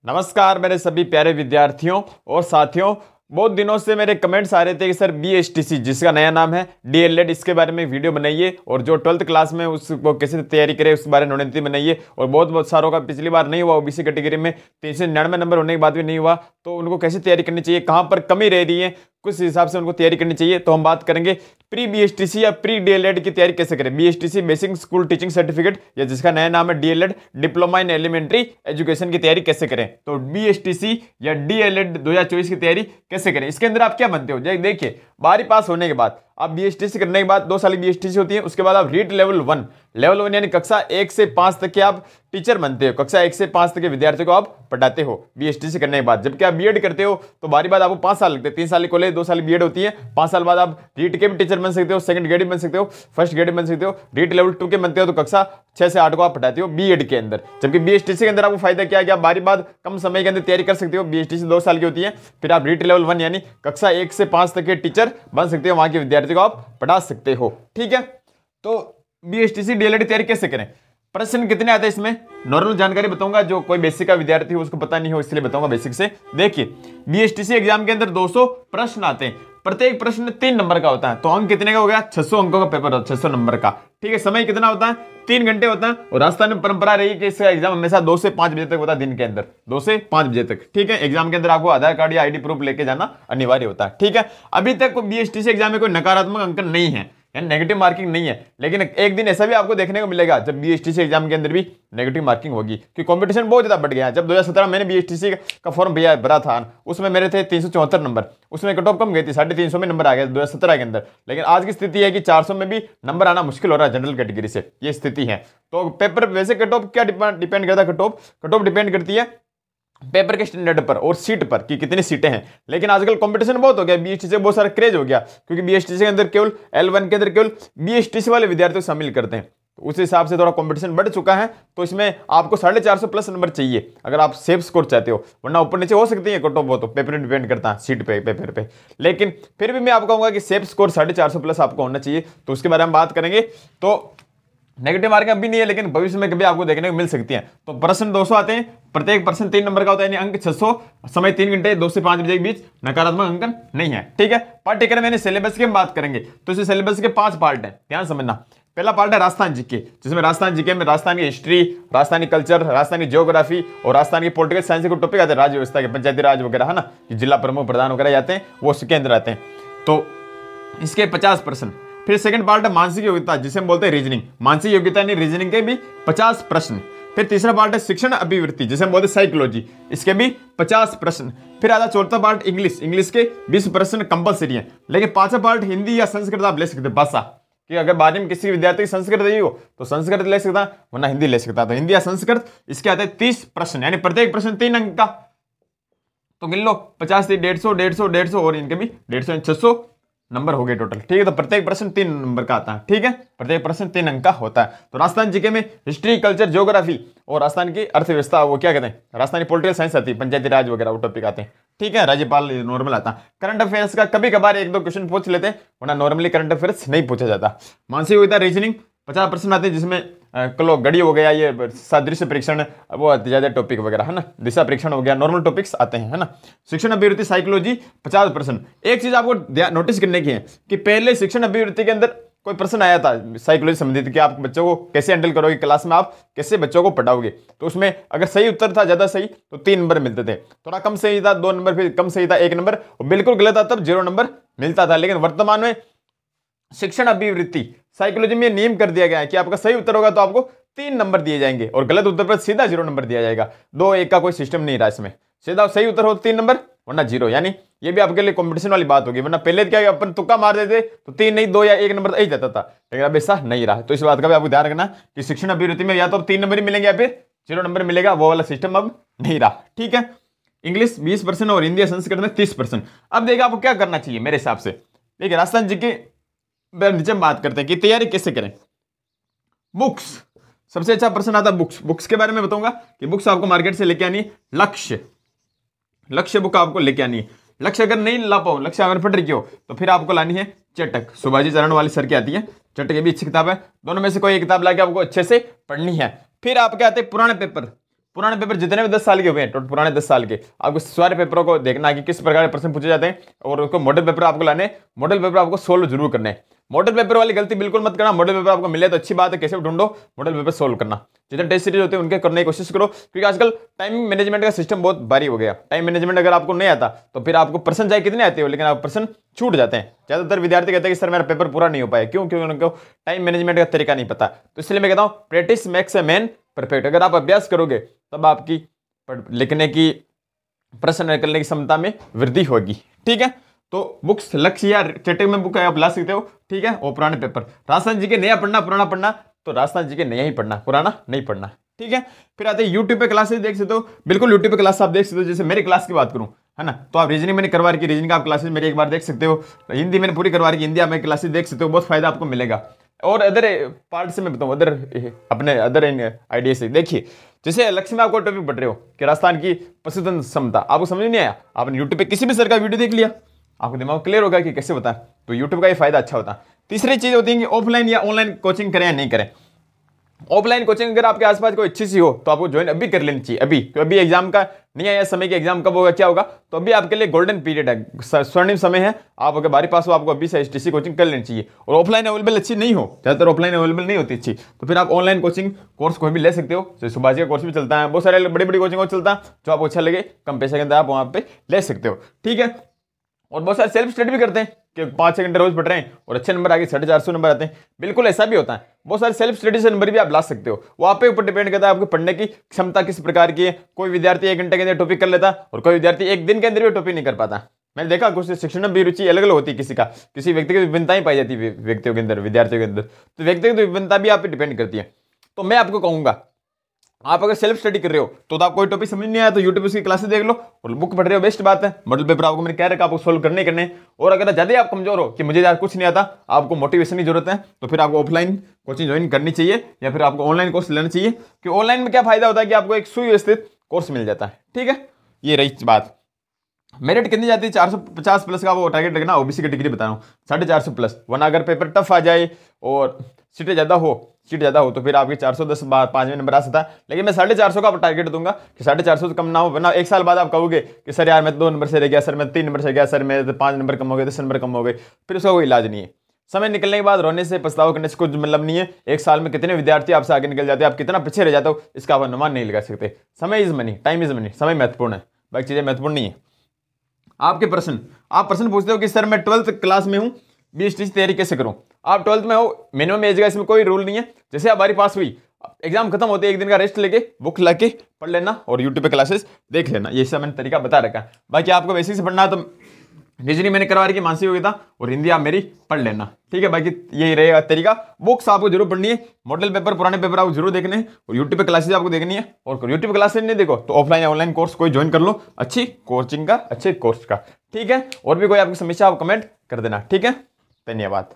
नमस्कार मेरे सभी प्यारे विद्यार्थियों और साथियों। बहुत दिनों से मेरे कमेंट्स आ रहे थे कि सर बीएसटीसी जिसका नया नाम है डीएलएड, इसके बारे में वीडियो बनाइए और जो 12th क्लास में उसको कैसे तैयारी करे उस बारे में रणनीति बनाइए। और बहुत सारों का पिछली बार नहीं हुआ, ओबीसी कैटेगरी में 399 नंबर होने के बाद भी नहीं हुआ, तो उनको कैसे तैयारी करनी चाहिए, कहाँ पर कमी रह रही है, कुछ हिसाब से उनको तैयारी करनी चाहिए। तो हम बात करेंगे प्री बीएसटीसी या प्री डीएलएड की तैयारी कैसे करें। BSTC basic school teaching certificate या जिसका नया नाम है DElEd diploma in elementary education की तैयारी कैसे करें। तो बीएसटीसी या डीएलएड 2024 की तैयारी कैसे करें, इसके अंदर आप क्या बनते हो। देखिए 12वीं पास होने के बाद आप बीएसटीसी करने के बाद 2 साल की बीएसटीसी होती है, उसके बाद आप रीट लेवल 1 यानी कक्षा 1 से 5 तक के आप टीचर बनते हो। कक्षा 1 से 5 तक के विद्यार्थियों को आप पढ़ाते हो बीएसटीसी करने के बाद। जबकि आप बीएड करते हो तो 12वीं बाद आपको 5 साल लगते हैं, 3 साल की कॉलेज 2 साल बीएड होती है। 5 साल बाद आप रीट के भी टीचर बन सकते हो, सेकंड ग्रेड बन सकते हो, फर्स्ट ग्रेड बन सकते हो। रीट लेवल 2 के बनते हो तो कक्षा 6 से 8 को आप पढ़ाते हो बीएड के अंदर। जबकि बीएसटीसी के अंदर आपको फायदा क्या है कि आप 12वीं बाद कम समय के अंदर तैयारी कर सकते हो। बीएसटीसी 2 साल की होती है, फिर आप रीट लेवल 1 यानी कक्षा 1 से 5 तक के टीचर बन सकते हो, वहां के विद्यार्थियों को आप पढ़ा सकते हो। ठीक है, तो बीएसटीसी डीएलएड तैयारी कैसे करें, प्रश्न कितने आते हैं इसमें नॉर्मल जानकारी बताऊंगा, जो कोई बेसिक का विद्यार्थी हो उसको पता नहीं हो इसलिए बताऊंगा बेसिक से। देखिए बीएसटीसी एग्जाम के अंदर 200 प्रश्न आते हैं, प्रत्येक प्रश्न 3 नंबर का होता है, तो अंक कितने का हो गया 600 अंकों का पेपर होता है, 600 नंबर का। ठीक है, समय कितना होता है 3 घंटे होता है। और राजस्थान में परंपरा रही कि इसका एग्जाम हमेशा 2 से 5 बजे तक होता है, दिन के अंदर 2 से 5 बजे तक। ठीक है, एग्जाम के अंदर आपको आधार कार्ड या आईडी प्रूफ लेके जाना अनिवार्य होता है। ठीक है, अभी तक बीएसटीसी एग्जाम में कोई नकारात्मक अंकन नहीं है, यानी नेगेटिव मार्किंग नहीं है। लेकिन एक दिन ऐसा भी आपको देखने को मिलेगा जब बीएसटीसी एग्जाम के अंदर भी नेगेटिव मार्किंग होगी, क्योंकि कंपटीशन बहुत ज्यादा बढ़ गया है। जब 2017 मैंने बीएसटीसी का फॉर्म भरा था, उसमें मेरे थे 374 नंबर, उसमें कट ऑफ कम गई थी, 350 में नंबर आ गया 2017 के अंदर। लेकिन आज की स्थिति है कि 400 में भी नंबर आना मुश्किल हो रहा है जनरल कैटेगरी से, ये स्थिति है। तो पेपर वैसे कट ऑफ क्या डिपेंड करता है, कट ऑफ डिपेंड करती है पेपर के स्टैंडर्ड पर और सीट पर कि कितनी सीटें हैं। लेकिन आजकल कंपटीशन बहुत हो गया, बीएसटीसी से बहुत सारा क्रेज हो गया, क्योंकि बीएसटीसी के अंदर केवल L1 के अंदर केवल बीएसटीसी वाले विद्यार्थियों को शामिल करते हैं, तो उस हिसाब से थोड़ा कंपटीशन बढ़ चुका है। तो इसमें आपको 450 प्लस नंबर चाहिए अगर आप सेफ स्कोर चाहते हो, वरना ऊपर नीचे हो सकती है कट ऑफ, वो तो पेपर डिपेंड करता है सीट पे पेपर पे। लेकिन फिर भी मैं आपको कहूंगा कि सेफ स्कोर 450 प्लस आपको होना चाहिए, तो उसके बारे में बात करेंगे। तो नेगेटिव मार्किंग अभी नहीं है, लेकिन भविष्य में कभी आपको देखने को मिल सकती है। तो प्रश्न 200 आते हैं, प्रत्येक प्रश्न 3 नंबर का होता है, यानी अंक 600, समय 3 घंटे 2 से 5 बजे के बीच, नकारात्मक अंकन नहीं है। ठीक है, पाठ्यक्रम यानी सिलेबस की बात करेंगे तो इस सिलेबस के 5 पार्ट है, ध्यान समझना। पहला पार्ट है राजस्थान जीके, जिसमें राजस्थान जीके में राजस्थान की history, Rajasthani culture, Rajasthani geography और राजस्थान की पॉलिटिकल साइंस के टॉपिक आते हैं, राज्य व्यवस्था के, पंचायती राज वगैरह है ना, जिला प्रमुख प्रधान वगैरह जाते हैं, वो उसके अंदर आते हैं। तो इसके 50 प्रश्न। फिर सेकंड पार्ट है मानसिक योग्यता, जिसे हम बोलते हैं रीजनिंग, मानसिक योग्यता यानी रीजनिंग के भी 50 प्रश्न। फिर तीसरा पार्ट है शिक्षण अभिवृत्ति, जिसे हम बोलते हैं साइकोलॉजी, इसके भी 50 प्रश्न। फिर आता चौथा पार्ट इंग्लिश के 20 प्रश्न कंपलसरी है। लेकिन पांचवा पार्ट हिंदी या संस्कृत आप ले सकते हैं, भाषा कि अगर बाद में किसी विद्यार्थी की संस्कृत रही हो तो संस्कृत ले सकता, वरना हिंदी ले सकता। तो हिंदी या संस्कृत इसके आते हैं 30 प्रश्न, यानी प्रत्येक प्रश्न 3 अंक का। तो गिन लो 50 से 150 और इनके भी 150 600 नंबर हो गए टोटल। ठीक है, तो प्रत्येक प्रश्न 3 नंबर का आता है। ठीक है, प्रत्येक प्रश्न 3 अंक का होता है। तो राजस्थान जीके में हिस्ट्री, कल्चर, ज्योग्राफी और राजस्थान की अर्थव्यवस्था, वो क्या कहते हैं, राजस्थानी पॉलिटिकल साइंस आती है, पंचायती राज वगैरह वो टॉपिक आते हैं। ठीक है, राज्यपाल नॉर्मल आता है। करंट अफेयर्स का कभी कभार 1-2 क्वेश्चन पूछ लेते हैं, वरना नॉर्मली करंट अफेयर्स नहीं पूछा जाता। मानसिक योग्यता रीजनिंग 50 प्रश्न आते हैं, जिसमें कलो गड़ी हो गया, ये सादृश्य परीक्षण, वो ज्यादा टॉपिक वगैरह है ना, दिशा परीक्षण हो गया, नॉर्मल टॉपिक्स आते हैं है ना। शिक्षण अभिवृत्ति साइकोलॉजी 50 प्रश्न। एक चीज आपको नोटिस करने की है कि पहले शिक्षण अभिवृत्ति के अंदर कोई प्रश्न आया था साइकोलॉजी संबंधित कि आप बच्चों को कैसे हैंडल करोगे, क्लास में आप कैसे बच्चों को पढ़ाओगे। तो उसमें अगर सही उत्तर था ज्यादा सही तो 3 नंबर मिलते थे, थोड़ा कम सही था 2 नंबर, फिर कम सही था 1 नंबर, और बिल्कुल गलत था तब 0 नंबर मिलता था। लेकिन वर्तमान में शिक्षण अभिवृत्ति साइकोलॉजी में नियम कर दिया गया है कि आपका सही उत्तर होगा तो आपको 3 नंबर दिए जाएंगे, और गलत उत्तर पर सीधा 0 नंबर दिया जाएगा। 2-1 का कोई सिस्टम नहीं रहा इसमें, सीधा सही उत्तर हो 3 नंबर वरना 0। यानी ये भी आपके लिए कंपटीशन वाली बात होगी, वरना पहले क्या अपन तुक्का मार देते तो 3 नहीं 2 या 1 नंबर ही जाता था, लेकिन अब ऐसा नहीं रहा। तो इस बात का भी आपको ध्यान रखना कि शिक्षण अभिवृत्ति में या तो 3 नंबर ही मिलेंगे या फिर 0 नंबर मिलेगा, वो वाला सिस्टम अब नहीं रहा। ठीक है, इंग्लिश 20 प्रश्न और हिंदी संस्कृत में 30 प्रश्न। अब देखिए आपको क्या करना चाहिए मेरे हिसाब से। देखिए राजस्थान जी के नीचे हम बात करते हैं कि तैयारी कैसे करें। बुक्स सबसे अच्छा प्रश्न आता है, बुक्स के बारे में बताऊंगा कि बुक्स आपको मार्केट से लेके आनी है। लक्ष्य बुक आपको लेके आनी है। लक्ष्य अगर नहीं ला पाओ, लक्ष्य अगर फट रही हो तो फिर आपको लानी है चटक, सुभाजी चरण वाली सर की आती है, चटक ये भी अच्छी किताब है। दोनों में से कोई एक किताब लाके आपको अच्छे से पढ़नी है। फिर आपके आते हैं पुराने पुराने पेपर जितने भी 10 साल के हुए हैं, पुराने 10 साल के, आपको सारे पेपरों को देखना है कि किस प्रकार के प्रश्न पूछे जाते हैं और उसको मॉडल पेपर आपको लाने, मॉडल पेपर आपको सोल्व जरूर करना है। मॉडल पेपर वाली गलती बिल्कुल मत करना। मॉडल पेपर आपको मिले तो अच्छी बात है, कैसे भी ढूंढो मॉडल पेपर सोल्व करना। जितने टेस्ट सीरीज होते हैं उनके करने की कोशिश करो, क्योंकि आजकल टाइम मैनेजमेंट का सिस्टम बहुत भारी हो गया। टाइम मैनेजमेंट अगर आपको नहीं आता तो फिर आपको प्रश्न चाहे कितने आते हो लेकिन आप प्रश्न छूट जाते हैं। ज्यादातर विद्यार्थी कहते हैं कि सर मेरा पेपर पूरा नहीं हो पाया, क्यों? क्योंकि उनको टाइम मैनेजमेंट का तरीका नहीं पता। तो इसलिए मैं कहता हूँ practice makes a man perfect. अगर आप अभ्यास करोगे तब आपकी लिखने की, प्रश्न करने की क्षमता में वृद्धि होगी। ठीक है, तो बुक्स लक्ष्य या चैटिंग में बुक आप ला सकते हो। ठीक है, और पुराने पेपर राजस्थान जी के नया पढ़ना, पुराना पढ़ना, तो राजस्थान जी के नया ही पढ़ना, पुराना नहीं पढ़ना। ठीक है, फिर आते हैं यूट्यूब पे क्लासेस देख सकते हो। बिल्कुल यूट्यूब पे क्लास आप देख सकते हो। जैसे मेरी क्लास की बात करूं, है ना, तो आप रीजनिंग मैंने करवा रखी, रीजनिंग आप क्लासेस मेरी एक बार देख सकते हो। हिंदी मैंने पूरी करवा रखी, हिंदी आप मेरी क्लासेस देख सकते हो, बहुत फायदा आपको मिलेगा। और अदर पार्ट से मैं बताऊं, अदर अपने अदर आइडिया से देखिए। जैसे लक्ष्य में आपको टॉपिक पढ़ रहे हो कि राजस्थान की पशुधन क्षमता, आपको समझ नहीं आया, आपने यूट्यूब पे किसी भी सर का वीडियो देख लिया, आपको दिमाग क्लियर होगा कि कैसे बताएं, तो यूट्यूब का ये फायदा अच्छा होता है। तीसरी चीज होती है कि ऑफलाइन या ऑनलाइन कोचिंग करें या नहीं करें। ऑफलाइन कोचिंग अगर आपके आसपास कोई अच्छी सी हो तो आपको ज्वाइन अभी कर लेनी चाहिए, अभी, तो अभी एग्जाम का नहीं आया समय कि एग्जाम कब होगा क्या होगा, तो अभी आपके लिए गोल्डन पीरियड है, स्वर्णिम समय है। आप अगर बारी पास हो आपको अभी से एसटीसी कोचिंग कर लेनी चाहिए। और ऑफलाइन अवेलेबल अच्छी नहीं हो, ज्यादातर ऑफलाइन अवेलेबल नहीं होती अच्छी, तो फिर आप ऑनलाइन कोचिंग कोर्स कोई भी ले सकते हो। जैसे सुभाष का कोर्स भी चलता है, बहुत सारे बड़ी बड़ी कोचिंग चलता है, जो आपको अच्छा लगे कम पैसे के अंदर आप वहाँ पे ले सकते हो। ठीक है, और बहुत सारे सेल्फ स्टडी भी करते हैं कि 5-6 घंटे रोज पढ़ रहे हैं और अच्छे नंबर आगे 450 नंबर आते हैं। बिल्कुल ऐसा भी होता है, बहुत सारे सेल्फ स्टडी से नंबर भी आप ला सकते हो। वो आप पे ऊपर डिपेंड करता है आपको पढ़ने की क्षमता किस प्रकार की है। कोई विद्यार्थी 1 घंटे के अंदर टॉपिक कर लेता और कोई विद्यार्थी 1 दिन के अंदर भी टॉपिक नहीं कर पाता। मैंने देखा कुछ शिक्षण में भी रुचि अलग अलग होती है, किसी व्यक्ति की विभिन्नताएं पाई जाती है व्यक्तियों के अंदर, विद्यार्थियों के अंदर, तो व्यक्तिगत विभिन्नता भी आप पे डिपेंड करती है। तो मैं आपको कहूंगा, आप अगर सेल्फ स्टडी कर रहे हो तो आप कोई टॉपिक समझ नहीं आया तो यूट्यूब उसकी क्लासेस देख लो, और बुक पढ़ रहे हो बेस्ट बात है। मॉडल पेपर आपको मैंने कह रखा आपको सोल्व करने करने। और अगर ज्यादा आप कमजोर हो कि मुझे यार कुछ नहीं आता, आपको मोटिवेशन की जरूरत है, तो फिर आपको ऑफलाइन कोचिंग ज्वाइन करनी चाहिए या फिर आपको ऑनलाइन कोर्स लेना चाहिए। कि ऑनलाइन में क्या फायदा होता है कि आपको एक सुव्यवस्थित कोर्स मिल जाता है। ठीक है, ये रही बात। मेरिट कितनी जाती है? 450 प्लस का वो टारगेट रखना। ओबीसी की डिग्री बता रहा हूँ 450 प्लस, वरना अगर पेपर टफ आ जाए और सीट ज्यादा हो तो फिर आपके 410 5वें नंबर आ सकता है। लेकिन मैं 450 का टारगेट दूंगा कि 450 से कम ना हो, वरना 1 साल बाद आप कहोगे कि सर यार मैं 2 नंबर से रह गया, सर मैं 3 नंबर से गया, सर मेरे 5 नंबर कम हो गए, 10 नंबर कम हो गए, फिर उसका कोई इलाज नहीं है। समय निकलने के बाद रोने से पछतावा करने से कुछ मतलब नहीं है। 1 साल में कितने विद्यार्थी आपसे आगे निकल जाते हैं, आप कितना पीछे रह जाते हो इसका आप अनुमान नहीं लगा सकते। समय is money, time is money, समय महत्वपूर्ण है, बाकी चीजें महत्वपूर्ण नहीं है। आपके प्रश्न, आप प्रश्न पूछते हो कि सर मैं 12th क्लास में हूं, बीएसटी की तैयारी कैसे करूं? आप 12th में हो, मिनिमम एज का इसमें कोई रूल नहीं है। जैसे आप बारी पास हुई, एग्जाम खत्म होते 1 दिन का रेस्ट लेके बुक लाके पढ़ लेना और यूट्यूब पे क्लासेस देख लेना, ये सब मैंने तरीका बता रखा है। बाकी आपको बेसिक से पढ़ना है तो रीजनिंग मैंने करवा रखी, मानसिक योग्यता और हिंदी आप मेरी पढ़ लेना। ठीक है, बाकी यही रहेगा तरीका। बुक्स आपको जरूर पढ़नी है, मॉडल पेपर पुराने पेपर आपको जरूर देखने हैं और यूट्यूब पे क्लासेस आपको देखनी है। और यूट्यूब क्लासेस नहीं देखो तो ऑफलाइन या ऑनलाइन कोर्स कोई ज्वाइन कर लो, अच्छी कोचिंग का, अच्छे कोर्स का। ठीक है, और भी कोई आपकी समस्या आप कमेंट कर देना। ठीक है, धन्यवाद।